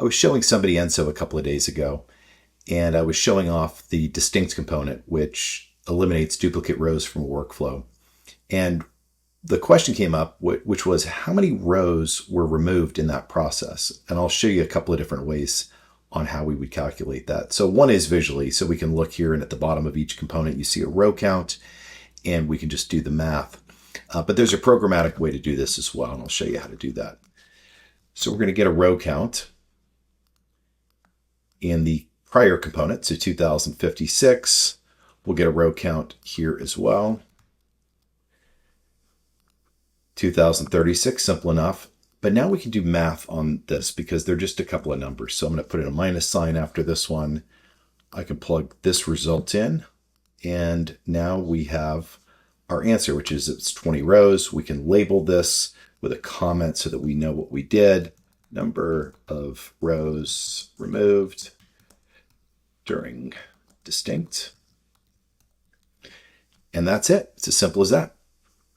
I was showing somebody Enso a couple of days ago, and I was showing off the distinct component, which eliminates duplicate rows from a workflow. And the question came up, which was how many rows were removed in that process? And I'll show you a couple of different ways on how we would calculate that. So one is visually, so we can look here, and at the bottom of each component, you see a row count, and we can just do the math. But there's a programmatic way to do this as well, and I'll show you how to do that. So we're going to get a row count in the prior component, so 2056. We'll get a row count here as well. 2036, simple enough. But now we can do math on this because they're just a couple of numbers. So I'm going to put in a minus sign after this one. I can plug this result in, and now we have our answer, which is it's 20 rows. We can label this with a comment so that we know what we did. Number of rows removed during distinct. And that's it. It's as simple as that.